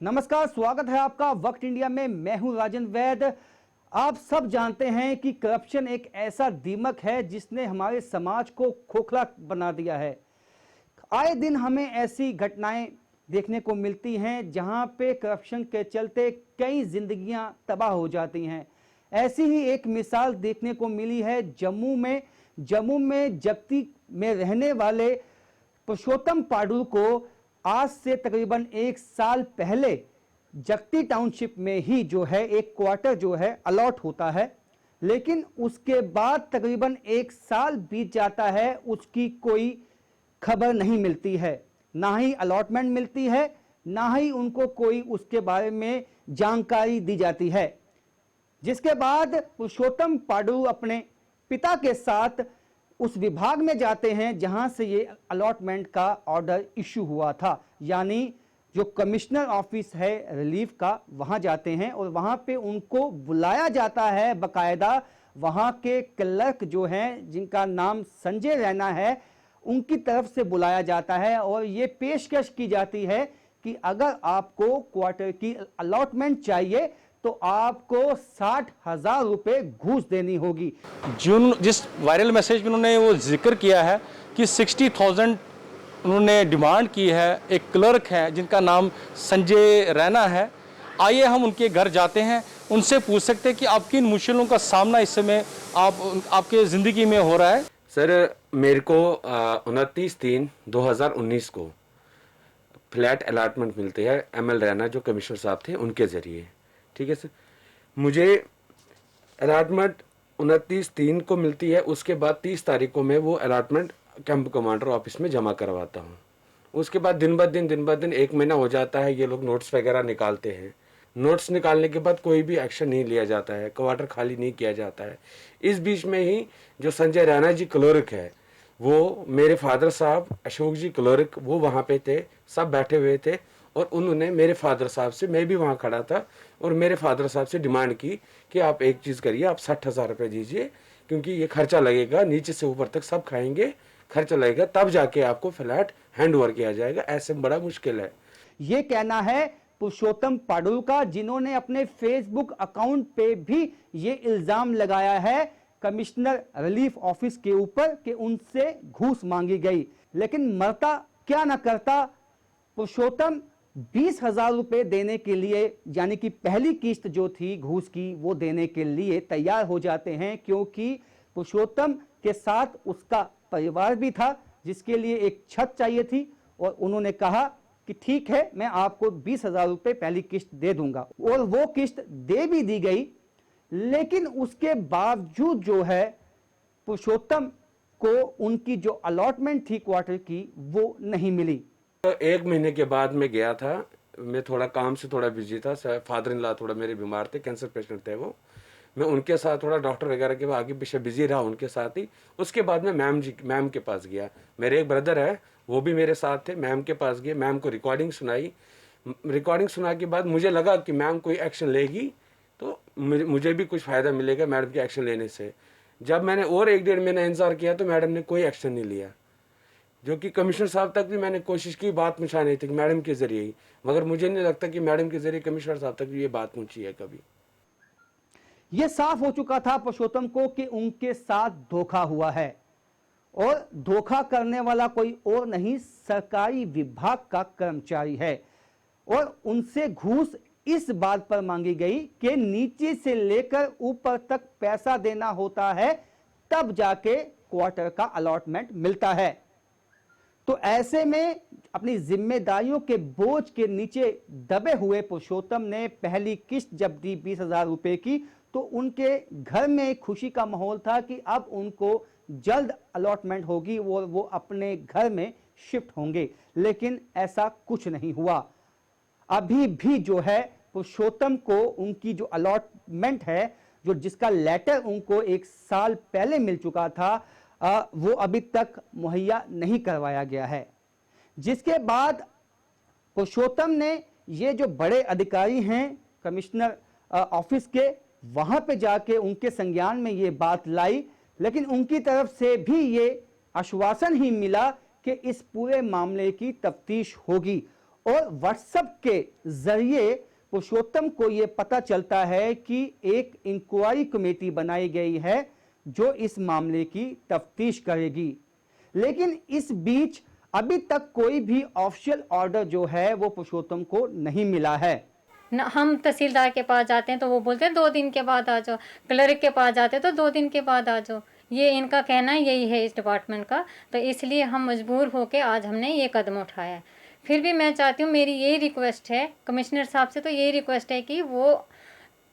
नमस्कार, स्वागत है आपका वक्त इंडिया में। मैं हूं राजन वैद। आप सब जानते हैं कि करप्शन एक ऐसा दीमक है जिसने हमारे समाज को खोखला बना दिया है। आए दिन हमें ऐसी घटनाएं देखने को मिलती हैं जहां पे करप्शन के चलते कई जिंदगियां तबाह हो जाती हैं। ऐसी ही एक मिसाल देखने को मिली है जम्मू में जगती में रहने वाले पुरुषोत्तम पाडू को आज से तकरीबन 1 साल पहले जगती टाउनशिप में ही जो है एक क्वार्टर जो है अलॉट होता है, लेकिन उसके बाद तकरीबन 1 साल बीत जाता है, उसकी कोई खबर नहीं मिलती है, ना ही अलॉटमेंट मिलती है, ना ही उनको कोई उसके बारे में जानकारी दी जाती है। जिसके बाद पुरुषोत्तम पाडू अपने पिता के साथ उस विभाग में जाते हैं जहां से ये अलॉटमेंट का ऑर्डर इशू हुआ था, यानी जो कमिश्नर ऑफिस है रिलीफ का, वहां जाते हैं और वहां पे उनको बुलाया जाता है। बकायदा वहां के क्लर्क जो हैं जिनका नाम संजय रैना है, उनकी तरफ से बुलाया जाता है और ये पेशकश की जाती है कि अगर आपको क्वार्टर की अलॉटमेंट चाहिए तो आपको 60,000 रुपए घूस देनी होगी। जिस वायरल मैसेज में उन्होंने वो जिक्र किया है कि 60,000 उन्होंने डिमांड की है। एक क्लर्क है जिनका नाम संजय रैना है। आइए हम उनके घर जाते हैं, उनसे पूछ सकते हैं कि आपकी इन मुश्किलों का सामना इस समय आपके ज़िंदगी में हो रहा है। सर, मेरे को 29/3/2019 को फ्लैट अलॉटमेंट मिलते हैं ML रैना जो कमिश्नर साहब थे उनके ज़रिए। ठीक है सर, मुझे अलॉटमेंट 29/3 को मिलती है। उसके बाद 30 तारीख को मैं वो अलॉटमेंट कैंप कमांडर ऑफिस में जमा करवाता हूँ। उसके बाद दिन ब दिन 1 महीना हो जाता है। ये लोग नोट्स वगैरह निकालते हैं। नोट्स निकालने के बाद कोई भी एक्शन नहीं लिया जाता है, क्वार्टर खाली नहीं किया जाता है। इस बीच में ही जो संजय रैना जी क्लर्क है, वो मेरे फादर साहब अशोक जी क्लर्क वो वहाँ पे थे, सब बैठे हुए थे और उन्होंने मेरे फादर साहब से, मैं भी वहाँ खड़ा था, और मेरे फादर साहब से डिमांड की कि आप एक चीज़ करिए, आप 60,000 रुपये दीजिए, क्योंकि ये खर्चा लगेगा, नीचे से ऊपर तक सब खाएंगे, खर्चा लगेगा, तब जाके आपको फ्लैट हैंड ओवर किया जाएगा। ऐसे बड़ा मुश्किल है। ये कहना है पुरुषोत्तम पाडू का, जिन्होंने अपने फेसबुक अकाउंट पे भी ये इल्जाम लगाया है कमिश्नर रिलीफ ऑफिस के ऊपर कि उनसे घूस मांगी गई। लेकिन मरता क्या न करता, पुरुषोत्तम 20,000 रुपए देने के लिए, यानी कि पहली किस्त जो थी घूस की, वो देने के लिए तैयार हो जाते हैं, क्योंकि पुरुषोत्तम के साथ उसका परिवार भी था जिसके लिए एक छत चाहिए थी। और उन्होंने कहा कि ठीक है, मैं आपको 20,000 रुपए पहली किस्त दे दूंगा, और वो किस्त दे भी दी गई। लेकिन उसके बावजूद जो है पुरुषोत्तम को उनकी जो अलॉटमेंट थी क्वार्टर की, वो नहीं मिली। 1 महीने के बाद मैं गया था। मैं थोड़ा काम से थोड़ा बिजी था। फादर इन लॉ थोड़ा मेरे बीमार थे, कैंसर पेशेंट थे वो। मैं उनके साथ थोड़ा डॉक्टर वगैरह के आगे पीछे बिजी रहा उनके साथ ही। उसके बाद मैं मैम के पास गया। मेरे एक ब्रदर है, वो भी मेरे साथ थे। मैम के पास गए, मैम को रिकॉर्डिंग सुनाई। रिकॉर्डिंग सुना के बाद मुझे लगा कि मैम कोई एक्शन लेगी तो मुझे भी कुछ फ़ायदा मिलेगा मैडम के एक्शन लेने से। जब मैंने और 1-1.5 महीना इंतज़ार किया तो मैडम ने कोई एक्शन नहीं लिया, जो कि कमिश्नर साहब तक भी मैंने कोशिश की बात पहुँचाने थी मैडम के ज़रिए ही, मगर मुझे नहीं लगता कि मैडम के ज़रिए कमिश्नर साहब तक भी ये बात पहुँची है कभी। यह साफ हो चुका था पुरुषोत्तम को कि उनके साथ धोखा हुआ है, और धोखा करने वाला कोई और नहीं, सरकारी विभाग का कर्मचारी है। और उनसे घूस इस बात पर मांगी गई कि नीचे से लेकर ऊपर तक पैसा देना होता है, तब जाके क्वार्टर का अलॉटमेंट मिलता है। तो ऐसे में अपनी जिम्मेदारियों के बोझ के नीचे दबे हुए पुरुषोत्तम ने पहली किस्त जब दी 20,000 रुपए की, तो उनके घर में एक खुशी का माहौल था कि अब उनको जल्द अलॉटमेंट होगी, वो अपने घर में शिफ्ट होंगे। लेकिन ऐसा कुछ नहीं हुआ। अभी भी जो है पुरुषोत्तम को उनकी जो अलॉटमेंट है, जो जिसका लेटर उनको 1 साल पहले मिल चुका था, वो अभी तक मुहैया नहीं करवाया गया है। जिसके बाद पुरुषोत्तम ने ये जो बड़े अधिकारी हैं कमिश्नर ऑफिस के, वहां पे जाके उनके संज्ञान में ये बात लाई, लेकिन उनकी तरफ से भी ये आश्वासन ही मिला कि इस पूरे मामले की तफ्तीश होगी। और व्हाट्सएप के जरिए पुरुषोत्तम को यह पता चलता है कि एक इंक्वायरी कमेटी बनाई गई है जो इस मामले की तफ्तीश करेगी। लेकिन इस बीच अभी तक कोई भी ऑफिशियल ऑर्डर जो है वो पुरुषोत्तम को नहीं मिला है। हम तहसीलदार के पास जाते हैं तो वो बोलते हैं 2 दिन के बाद आ जाओ, क्लर्क के पास जाते हैं तो 2 दिन के बाद आ जाओ। ये इनका कहना यही है इस डिपार्टमेंट का, तो इसलिए हम मजबूर होकर आज हमने ये कदम उठाया है। फिर भी मैं चाहती हूँ, मेरी यही रिक्वेस्ट है कमिश्नर साहब से, तो यही रिक्वेस्ट है कि वो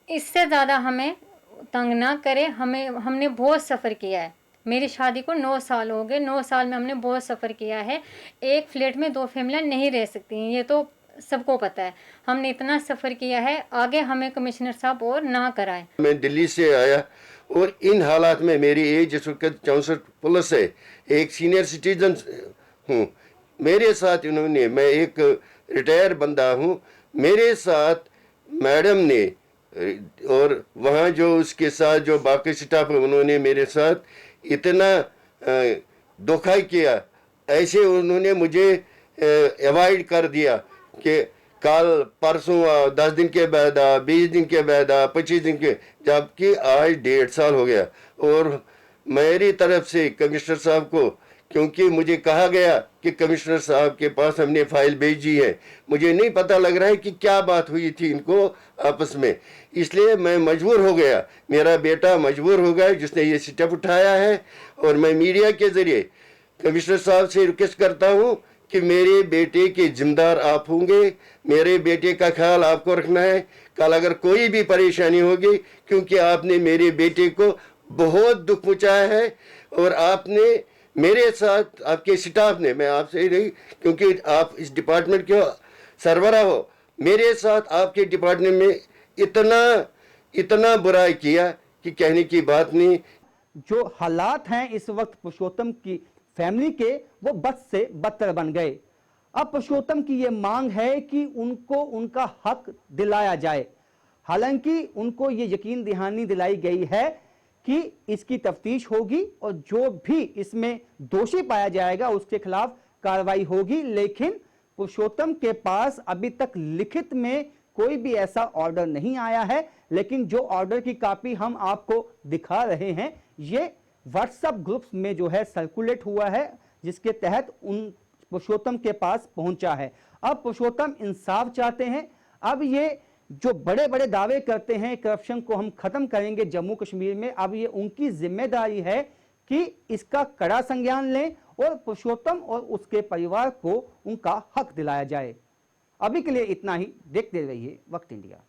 इससे ज़्यादा हमें तंग ना करे। हमने बहुत सफ़र किया है, मेरी शादी को 9 साल हो गए, 9 साल में हमने बहुत सफ़र किया है। एक फ्लैट में 2 फैमिलियाँ नहीं रह सकती हैं, ये तो सबको पता है। हमने इतना सफ़र किया है, आगे हमें कमिश्नर साहब और ना कराएं। मैं दिल्ली से आया और इन हालात में मेरी एज इस वक्त 64+ है, एक सीनियर सिटीजन हूँ। मेरे साथ इन्होंने, मैं एक रिटायर बंदा हूँ, मेरे साथ मैडम ने और वहाँ जो उसके साथ जो बाकी स्टाफ है उन्होंने मेरे साथ इतना धोखा किया। ऐसे उन्होंने मुझे अवॉइड कर दिया कि कल परसों 10 दिन के बाद 20 दिन के बाद 25 दिन के, जबकि आज 1.5 साल हो गया। और मेरी तरफ से कमिश्नर साहब को, क्योंकि मुझे कहा गया कि कमिश्नर साहब के पास हमने फाइल भेजी है, मुझे नहीं पता लग रहा है कि क्या बात हुई थी इनको आपस में, इसलिए मैं मजबूर हो गया, मेरा बेटा मजबूर हो गया जिसने ये स्टेप उठाया है। और मैं मीडिया के ज़रिए कमिश्नर साहब से रिक्वेस्ट करता हूँ कि मेरे बेटे के जिम्मेदार आप होंगे, मेरे बेटे का ख्याल आपको रखना है। कल अगर कोई भी परेशानी होगी, क्योंकि आपने मेरे बेटे को बहुत दुख पहुँचाया है और आपने मेरे साथ, आपके स्टाफ ने, मैं आपसे ही नहीं क्योंकि आप इस डिपार्टमेंट के सरबराह हो, मेरे साथ आपके डिपार्टमेंट में इतना बुराई किया कि कहने की बात नहीं। जो हालात हैं इस वक्त पुरुषोत्तम की फैमिली के, वो बद से बदतर बन गए। अब पुरुषोत्तम की ये मांग है कि उनको उनका हक दिलाया जाए। हालांकि उनको ये यकीन दहानी दिलाई गई है कि इसकी तफ्तीश होगी और जो भी इसमें दोषी पाया जाएगा उसके खिलाफ कार्रवाई होगी। लेकिन पुरुषोत्तम के पास अभी तक लिखित में कोई भी ऐसा ऑर्डर नहीं आया है। लेकिन जो ऑर्डर की कॉपी हम आपको दिखा रहे हैं, ये व्हाट्सएप ग्रुप्स में जो है सर्कुलेट हुआ है, जिसके तहत उन पुरुषोत्तम के पास पहुंचा है। अब पुरुषोत्तम इंसाफ चाहते हैं। अब ये जो बड़े बड़े दावे करते हैं करप्शन को हम खत्म करेंगे जम्मू कश्मीर में, अब ये उनकी जिम्मेदारी है कि इसका कड़ा संज्ञान लें और पुरुषोत्तम और उसके परिवार को उनका हक दिलाया जाए। अभी के लिए इतना ही। देखते रहिए वक्त इंडिया।